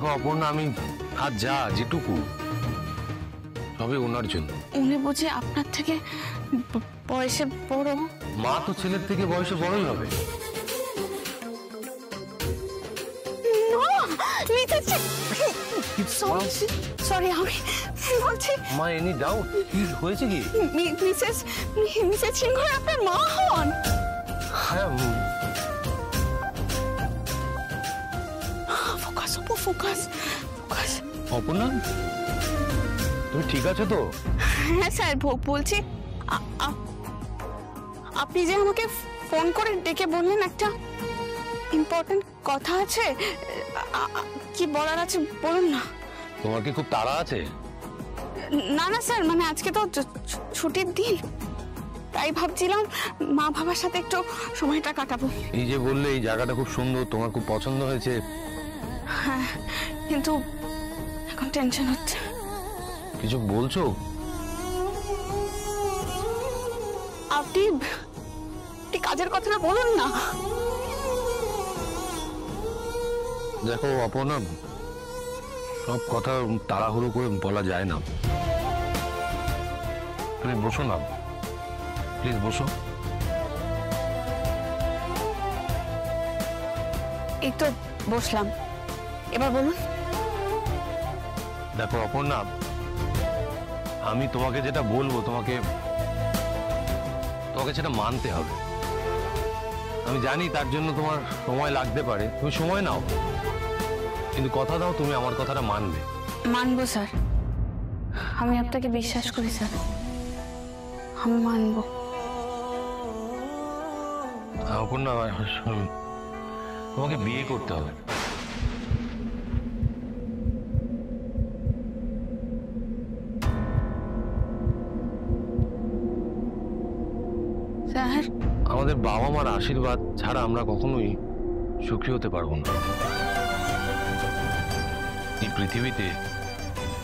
দেখো অপর্ণা, আমি আর যেটুকু সবই ওনার জন্য। উনি বুঝি আপনার থেকে বয়সে বড়? মা তো ছেলের থেকে বয়সে বড়ই হবে। সরি, আমি বলছি মা, এনি ডাউট কি হয়েছে? কি মিসেস সিংহ আপনার মা হন? হ্যাঁ। ফোকাস। অপর্ণা, তুমি ঠিক আছো তো? হ্যাঁ স্যার, বলছি আপনি যে আমাকে ফোন করে ডেকে বললেন একটা ইম্পর্টেন্ট কথা আছে, কি বলার আছে বলুন না। তোমার কি খুব তাড়া আছে? না স্যার, মানে আজকে তো ছুটির দিন, তাই ভাবছিলাম মা বাবার সাথে একটু সময়টা কাটাবো। এই যে বললে এই জায়গাটা খুব সুন্দর, তোমার খুব পছন্দ হয়েছে। হ্যাঁ, কিন্তু এখন টেনশন হচ্ছে। কিছু বলছো? আপনি কাজের কথাটা বলুন না। দেখো অপর্ণা, সব কথা তাড়াহুড়ো করে বলা যায় না। তুমি বসো না, প্লিজ বসো। এই তো বসলাম, এবার বলুন। দেখো অপর্ণা, আমি তোমাকে যেটা বলবো তোমাকে সেটা মানতে হবে। আমি জানি তার জন্য তোমার সময় লাগতে পারে, তুমি সময় নাও, কিন্তু কথা দাও তুমি আমার কথাটা মানবে। মানবো স্যার, আমি আপনাকে বিশ্বাস করি স্যার, আমি মানবো। অপর্ণা, তোমাকে বিয়ে করতে হবে। স্যার, আমাদের বাবা মার আশীর্বাদ ছাড়া আমরা কখনোই সুখী হতে পারবো না। এই পৃথিবীতে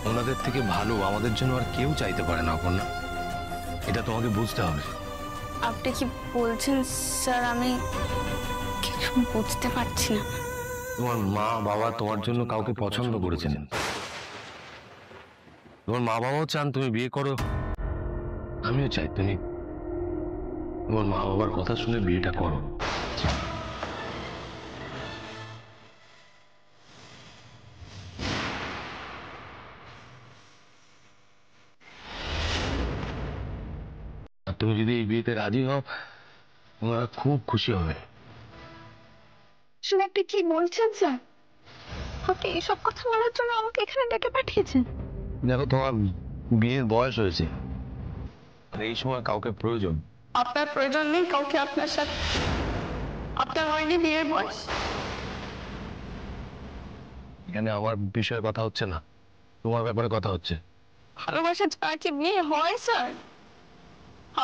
ওনাদের থেকে ভালো আমাদের জন্য আর কেউ চাইতে পারে না অপর্ণা, এটা তোমাকে বুঝতে হবে। আপনি কি বলছেন স্যার? আমি কিছু বুঝতে পারছি না। তোমার মা বাবা তোমার জন্য কাউকে পছন্দ করেছেন, তোমার মা বাবাও চান তুমি বিয়ে করো, আমিও চাই তুমি তোমার মা বাবার কথা শুনে বিয়েটা করো। আর তুমি যদি এই বিয়েতে রাজি হও, ওনারা খুব খুশি হবে। শুনে আপনি কি বলছেন স্যার? আপনি এইসব কথা বলার জন্য আমাকে এখানে ডেকে পাঠিয়েছেন? দেখো, তোমার বিয়ের বয়স হয়েছে, এই সময় কাউকে প্রয়োজন। আপনার প্রয়োজন নেই কাউকে আপনার সাথে? আপনার হয়নি বিয়ের বয়স? এখানে আমার বিষয়ে কথা হচ্ছে না, তোমার ব্যাপারে কথা হচ্ছে। ভালোবাসা ছাড়া কি বিয়ে হয় স্যার?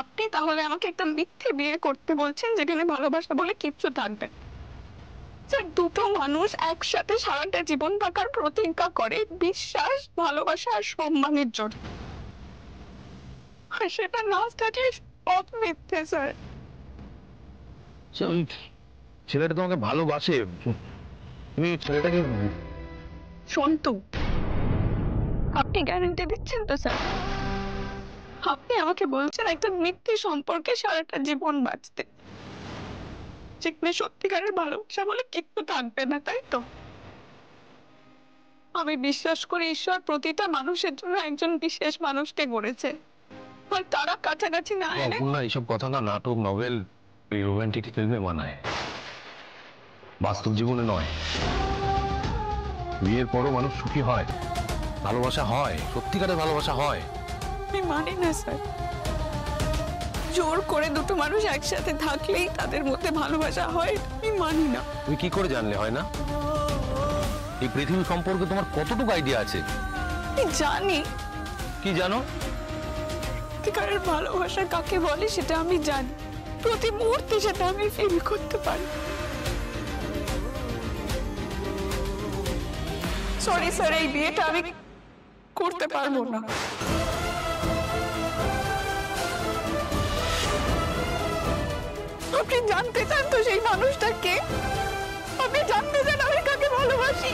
আপনি তাহলে আমাকে একটা মিথ্যে বিয়ে করতে বলছেন যেখানে ভালোবাসা বলে কিচ্ছু থাকবে। স্যার, দুটো মানুষ একসাথে সারাটা জীবন থাকার প্রতিজ্ঞা করে বিশ্বাস, ভালোবাসা আর সম্মানের জন্য, আর সেটা না থাকলে সব মিথ্যে স্যার। ছেলেটা তোমাকে ভালোবাসে, তুমি ছেলেটাকে সন্তু, আপনি গ্যারান্টি দিচ্ছেন তো স্যার? আপনি আমাকে বলছেন একটা মিথ্যে সম্পর্কে সারাটা জীবন বাঁচতে, যেখানে সত্যিকারের ভালোবাসা বলে কিচ্ছু থাকবে না, তাই তো? আমি বিশ্বাস করি ঈশ্বর প্রতিটা মানুষের জন্য একজন বিশেষ মানুষকে গড়েছে, আর তারা কাছাকাছি না এলে। এইসব কথা না নাটক নভেল রোমান্টিক ফিল্মে মানায়, বাস্তব জীবনে নয়। বিয়ের পরও মানুষ সুখী হয়, ভালোবাসা হয়, সত্যিকারের ভালোবাসা হয়। আমি মানি না স্যার, জোর করে দুটো মানুষ একসাথে থাকলেই তাদের মধ্যে ভালোবাসা হয়, আমি মানি না। তুমি কি করে জানলে হয় না? এই পৃথিবী সম্পর্কে তোমার কতটুকু আইডিয়া আছে? আমি জানি। কি জানো? সত্যিকারের ভালোবাসা কাকে বলে সেটা আমি জানি, প্রতি মুহূর্তে সেটা আমি ফিল করতে পারি। সরি স্যার, এই বিয়েটা আমি করতে পারবো না। আপনি জানতে চান তো সেই মানুষটা কে? আপনি জানতে চান আমি কাকে ভালোবাসি?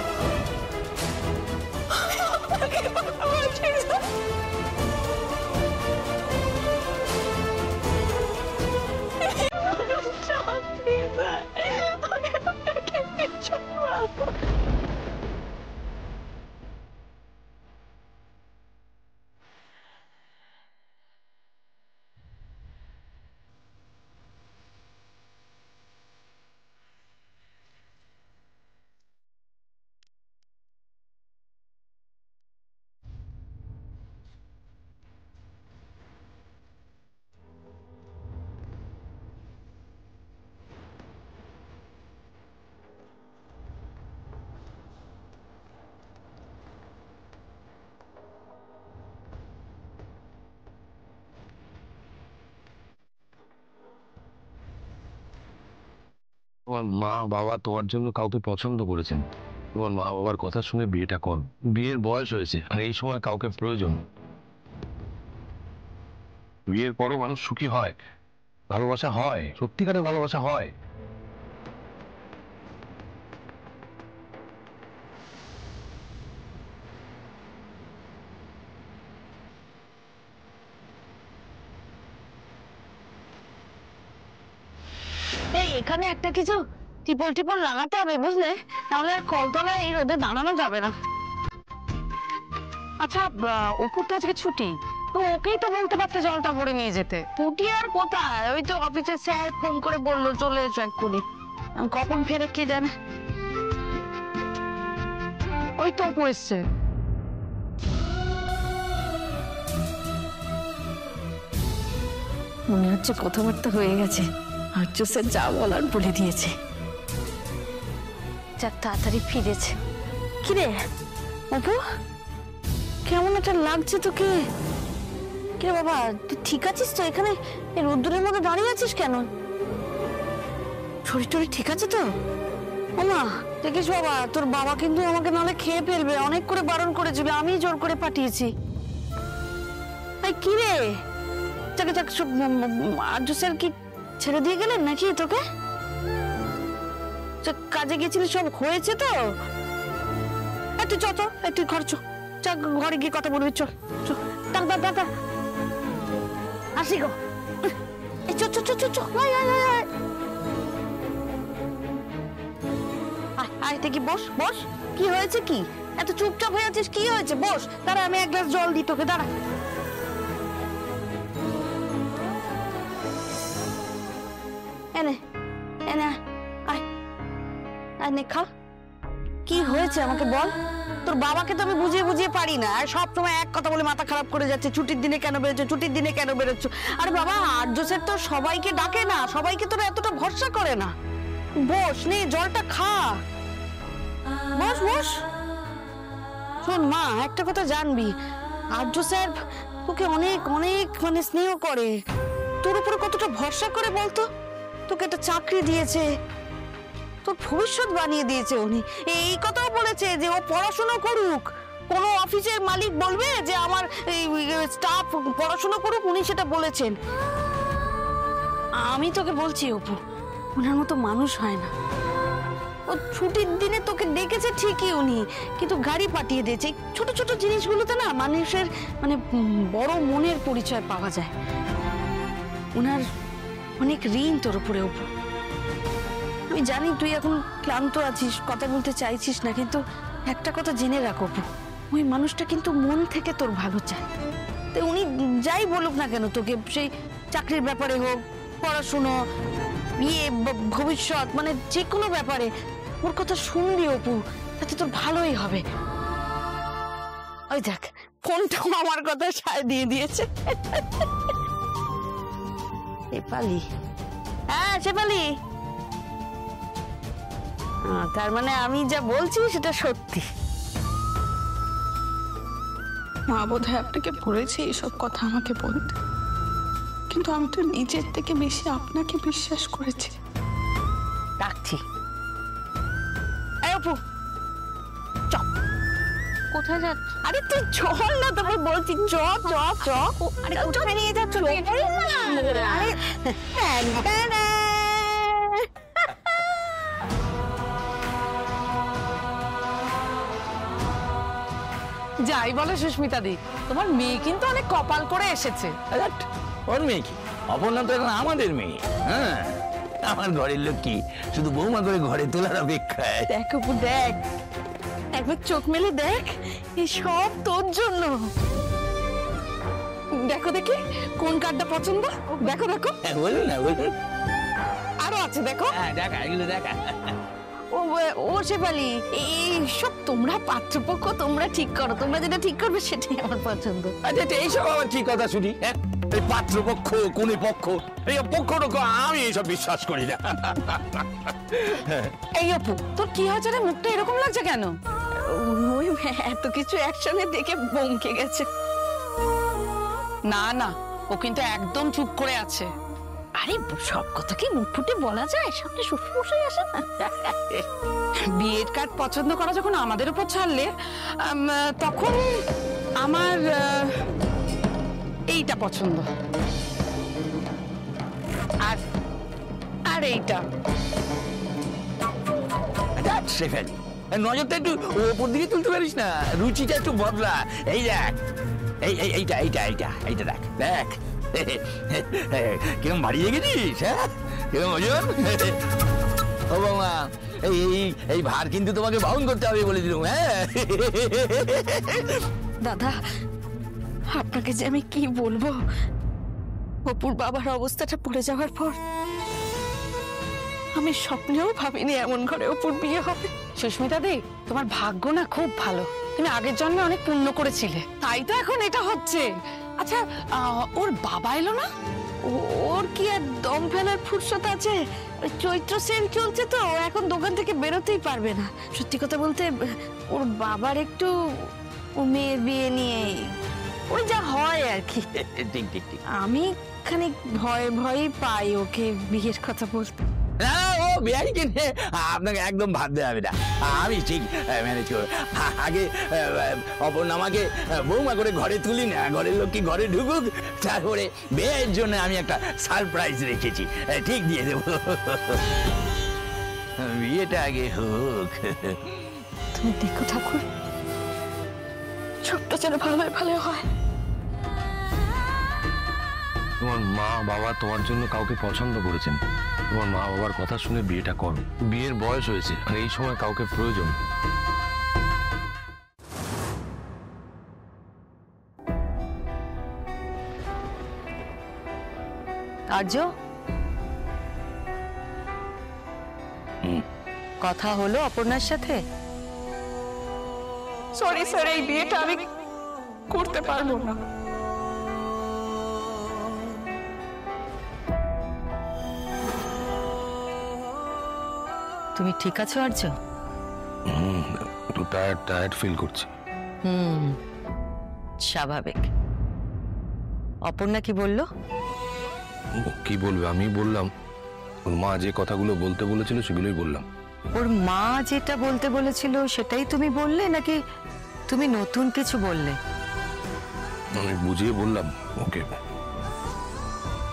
তোমার মা বাবা তোমার জন্য কাউকে পছন্দ করেছেন। তোমার মা বাবার কথা শুনে বিয়েটা কর। বিয়ের বয়স হয়েছে, আর এই সময় কাউকে প্রয়োজন। বিয়ের পরও মানুষ সুখী হয়, ভালোবাসা হয়, সত্যিকারের ভালোবাসা হয়। এই এখানে একটা কিছু টিপল টিপল লাগাতে হবে, বুঝলে? তাহলে আর কলতলায় এই রোদে দাঁড়ানো যাবে না। আচ্ছা, অপুর তো আজকে ছুটি, তো ওকেই তো বলতে পারতে জলটা ভরে নিয়ে যেতে। ছুটি আর কোথায়, ওই তো অফিসে স্যার ফোন করে বললো চলে এসো এক্ষুনি। কখন ফেরে কে জানে। ওই তো অপু এসছে। মনে হচ্ছে কথাবার্তা হয়ে গেছে, আর স্যার যা বলার বলে দিয়েছে। যাক তাড়াতাড়ি ফিরেছে। কিরে অপু, কেমন একটা লাগছে তোকে? কিরে বাবা, তুই ঠিক আছিস তো? এখানে এই রোদ্দুরের মধ্যে দাঁড়িয়ে আছিস কেন? শরীর টরীর ঠিক আছে তো? ওমা দেখিস বাবা, তোর বাবা কিন্তু আমাকে নাহলে খেয়ে ফেলবে, অনেক করে বারণ করেছিল, আমি জোর করে পাঠিয়েছি। কিরে যাকে যাক, আর্য স্যার কি ছেড়ে দিয়ে গেলেন নাকি তোকে? কাজে গেছিলি, সব হয়েছে তো? তুই চ, তুই ঘর চ, ঘরে গিয়ে কথা বলবি। চল চল, ডাক্তার ডাক্তার আসি গো। চ চ চ চ, আয় দেখি, বস বস। কি হয়েছে? কি এত চুপচাপ হয়ে আছিস? কি হয়েছে? বস, দাঁড়া আমি এক গ্লাস জল দিই তোকে, দাঁড়া। এনে এনে আয়, আয় খা। কি হয়েছে আমাকে বল। তোর বাবাকে তো আমি বুঝিয়ে বুঝিয়ে পারি না, আর সব সময় এক কথা বলে মাথা খারাপ করে যাচ্ছে। ছুটির দিনে কেন বেরোচ্ছ, ছুটির দিনে কেন বেরোচ্ছ? আরে বাবা, আর্য স্যার তো সবাইকে ডাকে না, সবাইকে তোরা এতটা ভরসা করে না। বস, নে জলটা খা, বস বস। শোন মা, একটা কথা জানবি, আর্য স্যার তোকে অনেক অনেক মানে স্নেহ করে, তোর উপরে কতটা ভরসা করে বলতো। তোকে একটা চাকরি দিয়েছে, তোর ভবিষ্যৎ বানিয়ে দিয়েছে উনি। এই কথাও বলেছে যে ও পড়াশোনা করুক, কোনো অফিসের মালিক বলবে যে আমার স্টাফ পড়াশোনা করুক, উনি সেটা বলেছেন। আমি তোকে বলছি অপু, ওনার মতো মানুষ হয় না। ও ছুটির দিনে তোকে ডেকেছে ঠিকই উনি, কিন্তু গাড়ি পাঠিয়ে দিয়েছে। ছোট ছোট জিনিসগুলোতে না মানুষের মানে বড় মনের পরিচয় পাওয়া যায়। ওনার অনেক ঋণ তোর উপরে অপু। আমি জানি তুই এখন ক্লান্ত আছিস, কথা বলতে চাইছিস না, কিন্তু একটা কথা জেনে রাখ অপু, ওই মানুষটা কিন্তু মন থেকে তোর ভালো চায়। তো উনি যাই বলুক না কেন তোকে, সেই চাকরির ব্যাপারে হোক, পড়াশুনো, ভবিষ্যৎ, মানে যে কোনো ব্যাপারে ওর কথা শুনবি অপু, তাতে তোর ভালোই হবে। ওই দেখ, ফোনটাও আমার কথা সায় দিয়ে দিয়েছে। শেফালি, হ্যাঁ শেফালি, তার মানে আমি যা বলছি সেটা সত্যি। মা বোধহয় আপনাকে বলেছে এইসব কথা আমাকে বলতে, কিন্তু আমি তো নিজের থেকে বেশি আপনাকে বিশ্বাস করেছি। ডাকছি। এই অপু, চল। কোথায় যাচ্ছ? আরে তুই চল না, তবে বলছি চ চ চ। আরে কোথায় নিয়ে যাচ্ছ? আরে যাই বলে সুস্মিতা দি, তোমার মেয়ে কিন্তু অনেক কপাল করে এসেছে। ওর মেয়ে কি? অপর্ণা তো এখন আমাদের মেয়ে। হ্যাঁ, আমার ঘরের লোক কি শুধু বৌমা করে ঘরে তোলার অপেক্ষায়। দেখ অপু দেখ, একবার চোখ মেলে দেখ, এই সব তোর জন্য। দেখো দেখি কোন কার্ডটা পছন্দ, দেখো দেখো। হ্যাঁ বলুন না, বলুন। আরো আছে দেখো। হ্যাঁ দেখা, এগুলো দেখা। ও শেফালি, এইসব তোমরা পাত্রপক্ষ তোমরা ঠিক করো, তোমরা যেটা ঠিক করবে সেটাই আমার পছন্দ। আচ্ছা এইসব আবার কি কথা শুনি? হ্যাঁ, এই পাত্রপক্ষ কোন পক্ষ, এই পক্ষ আমি এইসব বিশ্বাস করি না। এই অপু, তোর কি হয়েছে রে? মুখটা এরকম লাগছে কেন? ওই এত কিছু একসঙ্গে দেখে বমকে গেছে। না না, ও কিন্তু একদম চুপ করে আছে। আরে সব কথা কি মুখ ফুটে বলা যায়? সামনে শ্বশুরমশাই আসে না। বিয়ের কার্ড পছন্দ করা যখন আমাদের উপর ছাড়লে, তখন আমার এইটা পছন্দ, আর আর এইটা। শেফালি, নজরটা একটু ওপর দিকে তুলতে পারিস না, রুচিটা একটু বদলা। এই দেখ, এইটা এইটা এইটা এইটা দেখ দেখ, কিরম ভারী গেছিস, হ্যাঁ? কিরম ওজন? ও বাবা, এই এই ভার কিন্তু তোমাকে বাউন করতে হবে বলে দিলাম, হ্যাঁ? দাদা, আপনাকে যে আমি কি বলবো, অপুর বাবার অবস্থাটা পড়ে যাওয়ার পর আমি স্বপ্নেও ভাবিনি এমন ঘরে অপুর বিয়ে হবে। সুস্মিতা দি, তোমার ভাগ্য না খুব ভালো, তুমি আগের জন্মে অনেক পুণ্য করেছিলে, তাই তো এখন এটা হচ্ছে। আচ্ছা, ওর বাবা এলো না? ওর কি আর দম ফেলার ফুরসত আছে? ওই চৈত্র সেল চলছে তো, ও এখন দোকান থেকে বেরোতেই পারবে না। সত্যি কথা বলতে ওর বাবার একটু ও মেয়ের বিয়ে নিয়ে ওই যা হয় আর কি। ঠিক ঠিক ঠিক। আমি খানিক ভয় ভয়ই পাই ওকে বিয়ের কথা বলতে। না, ও বিয়াই কিনে আপনাকে একদম ভাবতে হবে না, আমি ঠিক ম্যানেজ করবো। আগে অপর্ণামাকে বৌমা করে ঘরে তুলি না, ঘরের লোক কি ঘরে ঢুকুক, তারপরে বিয়ের জন্য আমি একটা সারপ্রাইজ রেখেছি, ঠিক দিয়ে দেবো। বিয়েটা আগে হোক। তুমি দেখো ঠাকুর, সবটা যেন ভালো ভালো হয়। তোমার মা বাবা তোমার জন্য কাউকে পছন্দ করেছেন, তোমার মা বাবার কথা শুনে বিয়েটা করো। বিয়ের বয়স হয়েছে আর এই সময় কাউকে প্রয়োজন। আর্য, কথা হলো অপর্ণার সাথে? সরি স্যার, এই বিয়েটা আমি করতে পারবো না। তুমি ঠিক আছো আর্য? একটু টায়ার্ড টায়ার্ড ফিল করছি। স্বাভাবিক। অপর্ণা কি বললো? ও কি বলবে, আমি বললাম। ওর মা যে কথাগুলো বলতে বলেছিল সেগুলোই বললাম। ওর মা যেটা বলতে বলেছিল সেটাই তুমি বললে, নাকি তুমি নতুন কিছু বললে? আমি বুঝিয়ে বললাম ওকে,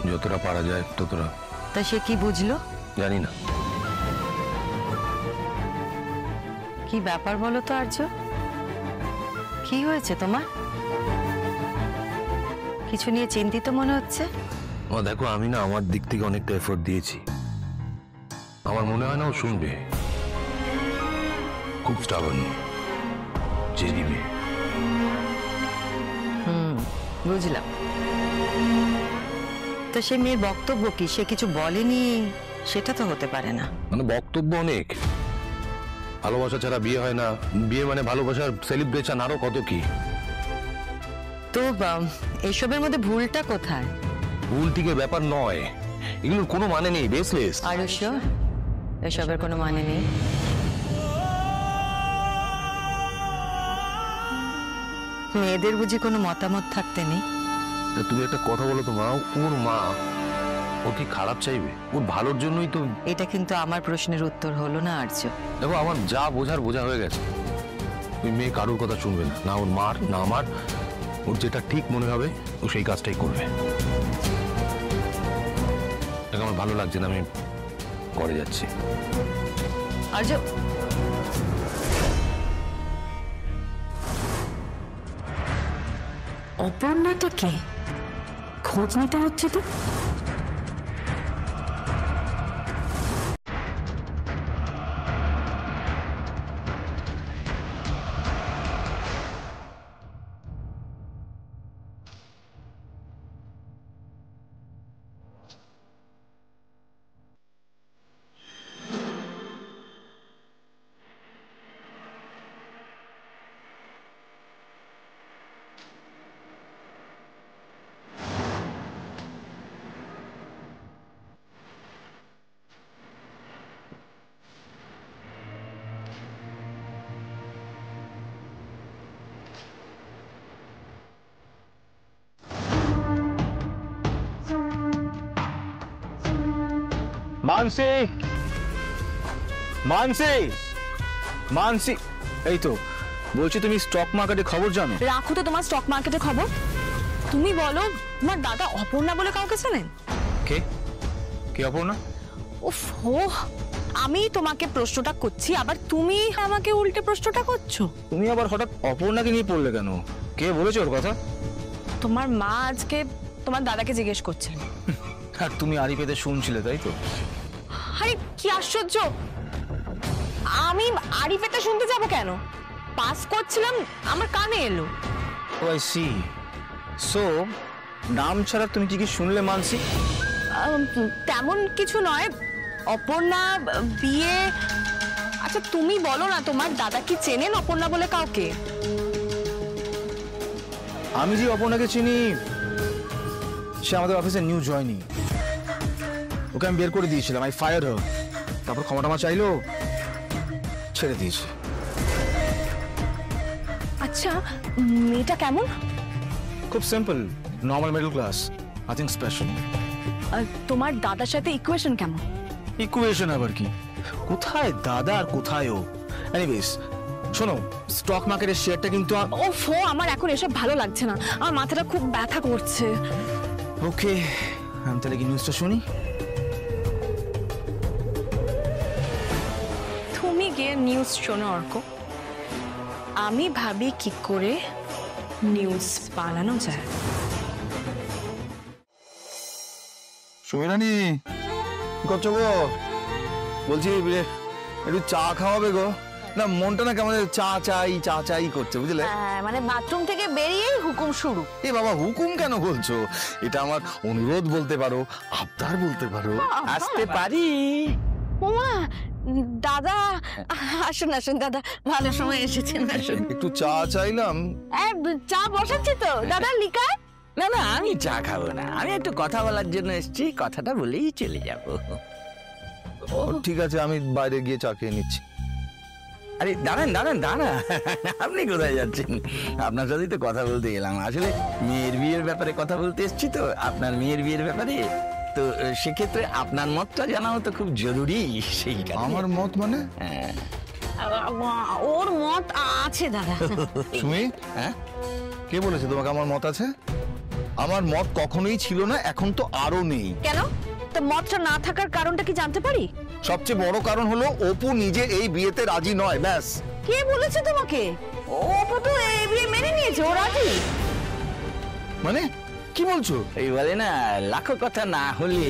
যতটা পারা যায় ততটা। তা সে কি বুঝলো? জানি না। কি ব্যাপার বলো তো আর্য, কি হয়েছে তোমার? কিছু নিয়ে চিন্তিত মনে হচ্ছে। দেখো, আমি না আমার দিক থেকে অনেকটা এফোর্ট দিয়েছি, আমার মনে হয় না ও শুনবে। খুব স্টাবার্ন, জেদি মেয়ে। বুঝলাম। তো সে মেয়ের বক্তব্য কি? সে কিছু বলেনি সেটা তো হতে পারে না। মানে বক্তব্য অনেক, ভালোবাসা ছাড়া বিয়ে হয় না, বিয়ে মানে ভালোবাসার সেলিব্রেশন, আরো কত কি। তো এইসবের মধ্যে ভুলটা কোথায়? ভুল থেকে ব্যাপার নয়, এগুলোর কোনো মানে নেই, বেসলেস। আর এসবের কোনো মানে নেই? মেয়েদের বুঝি কোনো মতামত থাকতে নেই? তুমি একটা কথা বলো তো মা, ওর মা ও কি খারাপ চাইবে? ওর ভালোর জন্যই তো। এটা কিন্তু আমার প্রশ্নের উত্তর হলো না আর্য। দেখো, আমার যা বোঝার বোঝা হয়ে গেছে। ওই মেয়ে কারোর কথা শুনবে না, না ওর মার না আমার। ওর যেটা ঠিক মনে হবে ও সেই কাজটাই করবে। দেখো, আমার ভালো লাগছে না, আমি করে যাচ্ছি। আর্য, অপর্ণাটা কে? খোঁজ নিতে হচ্ছে তো। মানসি, মানসি, মানসি, এই তো বলছি তুমি স্টক মার্কেটে খবর জানো? রাখো তো তোমার স্টক মার্কেটের খবর। তুমি বলো তোমার দাদা অপর্ণা বলে কাউকে চেনেন? কে কে অপর্ণা? উফ হো, আমি তোমাকে প্রশ্নটা করছি আবার তুমি আমাকে উল্টে প্রশ্নটা করছো। তুমি আবার হঠাৎ অপর্ণাকে নিয়ে পড়লে কেন? কে বলেছে ওর কথা? তোমার মা আজকে তোমার দাদাকে জিজ্ঞেস করছিলেন। আর তুমি আড়ি পেতে শুনছিলে, তাই তো? আরে কি আশ্চর্য, আমি আড়ি পেতে শুনতে যাব কেন? পাস করছিলাম, আমার কানে এলো। ও আই সি। সো নাম ছাড়া তুমি কি কি শুনলে মানসি? তেমন কিছু নয়, অপর্ণা বিয়ে। আচ্ছা তুমি বলো না, তোমার দাদা কি চেনেন অপর্ণা বলে কাউকে? আমি যে অপর্ণাকে চিনি সে আমাদের অফিসে নিউ জয়নি। ওকে আমি বের করে দিয়েছিলাম, আই ফায়ার হার। তারপর ক্ষমা টমা চাইলো, ছেড়ে দিয়েছে। আচ্ছা মেয়েটা কেমন? খুব simple, normal middle class, nothing special. তোমার দাদার সাথে ইকুয়েশন কেমন? ইকুয়েশন আবার কি? কোথায় দাদা আর কোথায় ও? এনিওয়েজ শোনো, স্টক মার্কেটের শেয়ারটা কিন্তু ওফো, আমার এখন এসব ভালো লাগছে না, আমার মাথাটা খুব ব্যথা করছে। ওকে, আমি তাহলে কি নিউজটা শুনি? তুমি গিয়ে নিউজ শোনো অর্ক, আমি ভাবি কি করে নিউজ বানানো যায়। সুমিরানি, কি করছো গো? বলছি একটু চা খাওয়াবে গো? না মনটা না কেমন চা চাই করছে, বুঝলে? মানে বাথরুম থেকে বেরিয়েই হুকুম শুরু। এ বাবা, হুকুম কেন বলছো? এটা আমার অনুরোধ বলতে পারো, আবদার বলতে পারো। আসতে পারি? ওমা দাদা, আসুন আসুন দাদা, ভালো সময় এসেছেন। একটু চা চাইলাম। চা বসাচ্ছি তো দাদা, লিকা। না না, আমি চা খাবো না, আমি একটু কথা বলার জন্য এসেছি, কথাটা বলেই চলে যাব। ঠিক আছে, আমি বাইরে গিয়ে চা খেয়ে নিচ্ছি। আরে দাঁড়ান দাঁড়ান দাঁড়ান, আপনি কোথায় যাচ্ছেন? আপনার সাথেই তো কথা বলতে গেলাম, আসলে মেয়ের বিয়ের ব্যাপারে কথা বলতে এসেছি তো, আপনার মেয়ের বিয়ের ব্যাপারে। তো সেক্ষেত্রে আপনার মতটা জানাও তো খুব জরুরি, সেই কারণে। আমার মত মানে? হ্যাঁ। ওর মত আছে দাদা। সুমি, হ্যাঁ কে বলেছে তোমাকে আমার মত আছে? আমার মত কখনোই ছিল না, এখন তো আরো নেই। কেন? তো মতটা না থাকার কারণটা কি জানতে পারি? সবচেয়ে বড় কারণ হলো অপু নিজে এই বিয়েতে রাজি নয়, ব্যাস। কে বলেছে তোমাকে? অপু তো এই বিয়ে মেনে নিয়েছে, ও রাজি। মানে কি বলছো? এই বলে না, লাখো কথা না হলে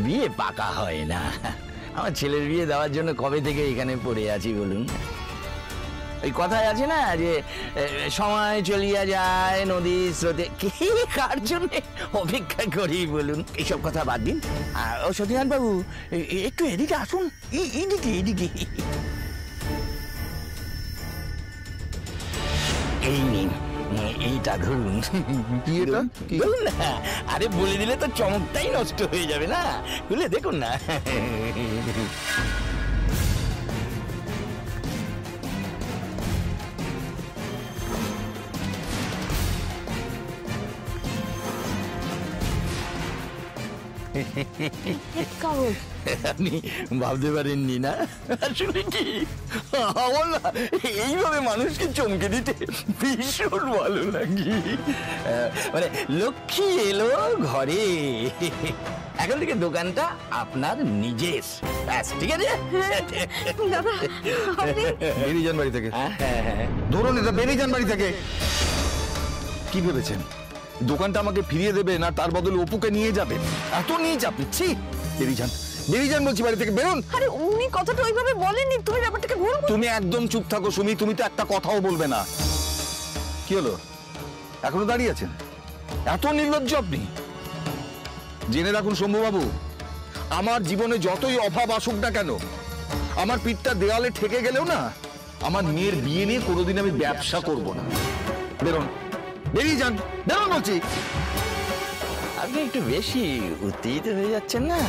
বিয়ে পাকা হয় না। আমার ছেলের বিয়ে দেওয়ার জন্য কবে থেকে এখানে পড়ে আছি বলুন? ওই কথায় আছে না যে সময় চলিয়া যায় নদীর স্রোতে, কে কার জন্য অপেক্ষা করি বলুন? এইসব কথা বাদ দিন। ও সতীনাথ বাবু, একটু এদিকে আসুন, এদিকে এদিকে। এই নিন, এইটা ধরুন। কি এটা? কি? ধরুন না, আরে বলে দিলে তো চমকটাই নষ্ট হয়ে যাবে না, খুলে দেখুন না। আপনি ভাবতে পারেননি না? আসলে কি, আমার না এইভাবে মানুষকে চমকে দিতে ভীষণ ভালো লাগে। মানে লক্ষ্মী এলো ঘরে, এখন থেকে দোকানটা আপনার নিজের, ব্যাস, ঠিক আছে? দাদা আপনি বেরিয়ে যান বাড়ি থেকে। ধরুন এটা, বেরিয়ে যান বাড়ি থেকে। কি ভেবেছেন দোকানটা আমাকে ফিরিয়ে দেবে, না তার বদলে অপুকে নিয়ে যাবেন? এত নিয়ে যাবেন? ছি, বেরিয়ে যান, বেরিয়ে যান বলছি বাড়ি থেকে, বেরোন। আরে উনি কথাটা ওইভাবে বলেননি, তুমি ব্যাপারটাকে ভুল। তুমি একদম চুপ থাকো সুমি, তুমি তো একটা কথাও বলবে না। কি হলো, এখনো দাঁড়িয়ে আছেন? এত নির্লজ্জ আপনি? জেনে রাখুন শম্ভুবাবু, আমার জীবনে যতই অভাব আসুক না কেন, আমার পিঠটা দেওয়ালে ঠেকে গেলেও না, আমার মেয়ের বিয়ে নিয়ে কোনোদিন আমি ব্যবসা করব না। বেরোন, বেরিয়ে যান, বেরোন বলছি। আপনি একটু বেশি উত্তেজিত হয়ে যাচ্ছেন না?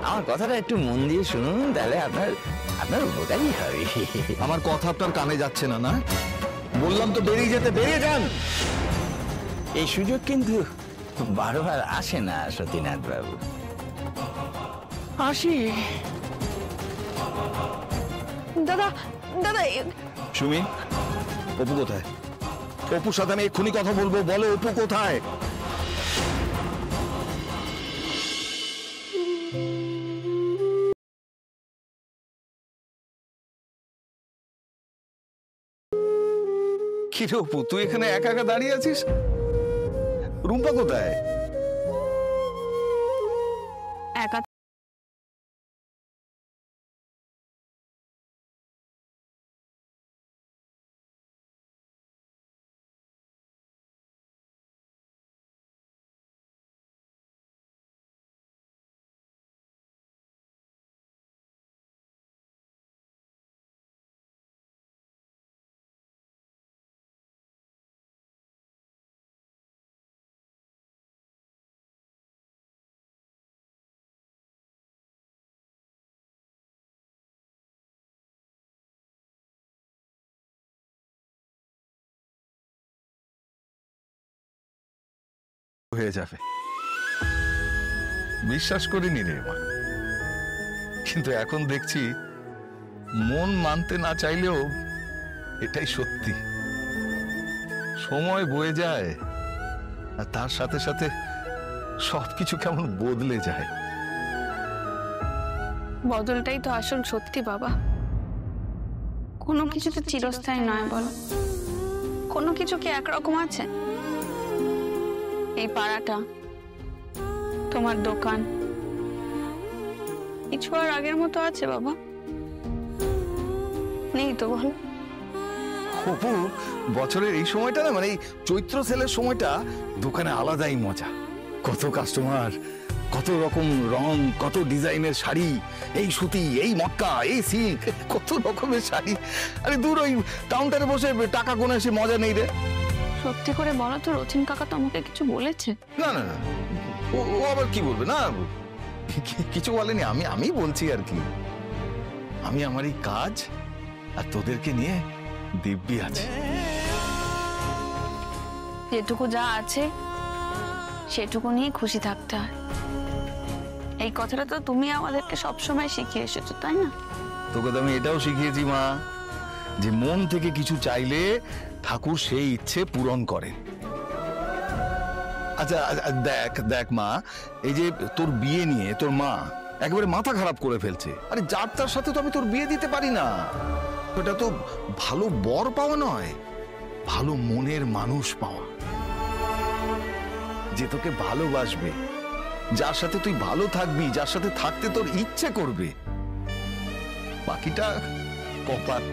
আমার কথাটা একটু মন দিয়ে শুনুন, তাহলে আপনার উপকারই হবে। আমার কথা আপনার কানে যাচ্ছে না? না বললাম তো বেরিয়ে যেতে, বেরিয়ে যান। এই সুযোগ কিন্তু বারবার আসে না সতীনাথ বাবু। আসি। দাদা দাদা সুমি, অপু কোথায়? অপুর সাথে আমি এক্ষুনি কথা বলবো, বলো অপু কোথায়? কি রে অপু, তুই এখানে একা একা দাঁড়িয়ে আছিস? রুম্পা কোথায়? একা হয়ে যাবে, বিশ্বাস করিনি রে মা, কিন্তু এখন দেখছি মন মানতে না চাইলেও এটাই সত্যি। সময় বয়ে যায় আর তার সাথে সাথে সবকিছু কেমন বদলে যায়। বদলটাই তো আসল সত্যি বাবা। কোনো কিছু তো চিরস্থায়ী নয় বলো, কোনো কিছু কি একরকম আছে? এই পাড়াটা, তোমার দোকান, কিছু আর আগের মতো আছে বাবা? নেই তো বলো। অপু, বছরের এই সময়টা না, মানে এই চৈত্র সেলের সময়টা দোকানে আলাদাই মজা। কত কাস্টমার, কত রকম রং, কত ডিজাইনের শাড়ি, এই সুতি, এই মক্কা, এই সিল্ক, কত রকমের শাড়ি। আরে দূর, ওই কাউন্টারে বসে টাকা গোনা সে মজা নেই রে। সত্যি করে বলো তো, রচিন কাকা তো আমাকে কিছু বলেছে? না না না, ও আবার কি বলবে? না, কিছু বলেনি। আমি বলছি আর কি, আমি আমার এই কাজ আর তোদেরকে নিয়ে দিব্যি আছে। যেটুকু যা আছে সেটুকু নিয়ে খুশি থাকতে হয়। এই কথাটা তো তুমি আমাদেরকে সবসময় শিখিয়ে এসেছো, তাই না? তোকে তো আমি এটাও শিখিয়েছি মা, যে মন থেকে কিছু চাইলে ঠাকুর সেই ইচ্ছে পূরণ করে। আচ্ছা দেখ দেখ মা, এই যে তোর বিয়ে নিয়ে তোর মা একেবারে মাথা খারাপ করে ফেলছে। আরে যার তার সাথে তো আমি তোর বিয়ে দিতে পারি না। এটা তো ভালো বর পাওয়া নয়, ভালো মনের মানুষ পাওয়া, যে তোকে ভালোবাসবে, যার সাথে তুই ভালো থাকবি, যার সাথে থাকতে তোর ইচ্ছে করবে। বাকিটা কপাল।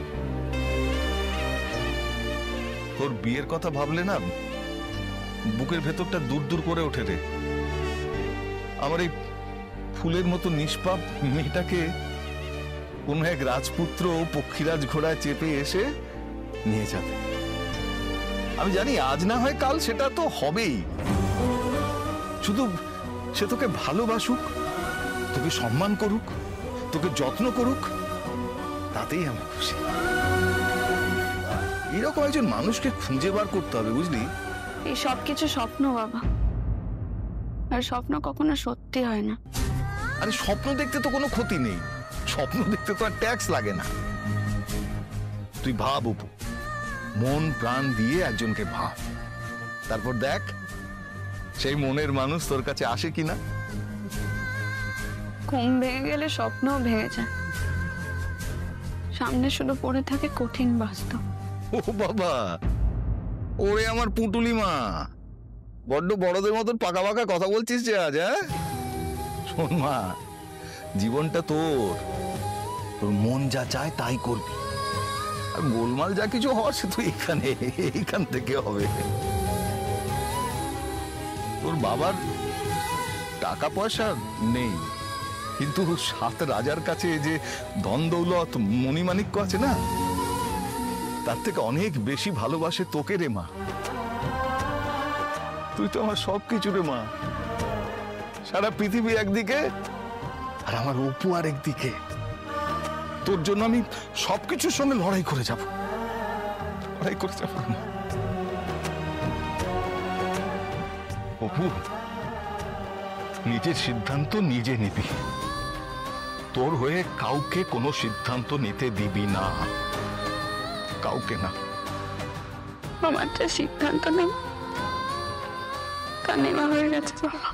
তোর বিয়ের কথা ভাবলে না বুকের ভেতরটা দূর দূর করে ওঠে রে। আমার এই ফুলের মতো নিষ্পাপ মেয়েটাকে কোন এক রাজপুত্র পক্ষীরাজ ঘোড়ায় চেপে এসে নিয়ে যাবে। আমি জানি আজ না হয় কাল সেটা তো হবেই, শুধু সে তোকে ভালোবাসুক, তোকে সম্মান করুক, তোকে যত্ন করুক, তাতেই আমি খুশি। এরকম একজন মানুষকে খুঁজে বার করতে হবে, বুঝলি? এই সব কিছু স্বপ্ন বাবা, আর স্বপ্ন কখনো সত্যি হয় না। আরে স্বপ্ন দেখতে তো কোনো ক্ষতি নেই, স্বপ্ন দেখতে তো আর ট্যাক্স লাগে না। তুই ভাব অপু, মন প্রাণ দিয়ে একজনকে ভাব, তারপর দেখ সেই মনের মানুষ তোর কাছে আসে কিনা। ঘুম ভেঙে গেলে স্বপ্নও ভেঙে যায়, সামনে শুধু পড়ে থাকে কঠিন বাস্তব। ও বাবা, ওরে আমার পুটুলি মা, বড্ড বড়দের মতন পাকা পাকা কথা বলছিস যে আজ। হ্যাঁ শোন মা, জীবনটা তোর, তোর মন যা চায় তাই করবি, আর গোলমাল যা কিছু হওয়ার সে তো এইখান থেকে হবে। তোর বাবার টাকা পয়সা নেই, কিন্তু 7 রাজার কাছে যে ধন দৌলত মণিমাণিক্য আছে না, তার থেকে অনেক বেশি ভালোবাসে তোকে রে মা। তুই তো আমার সবকিছু রে মা। সারা পৃথিবী একদিকে আর আমার অপু আর একদিকে। তোর জন্য আমি সবকিছুর সঙ্গে লড়াই করে যাব, অপু, নিজের সিদ্ধান্ত নিজে নিবি, তোর হয়ে কাউকে কোনো সিদ্ধান্ত নিতে দিবি না, কাউকে না। আমার যে সিদ্ধান্ত নেই তা নেওয়া হয়ে গেছে বাবা।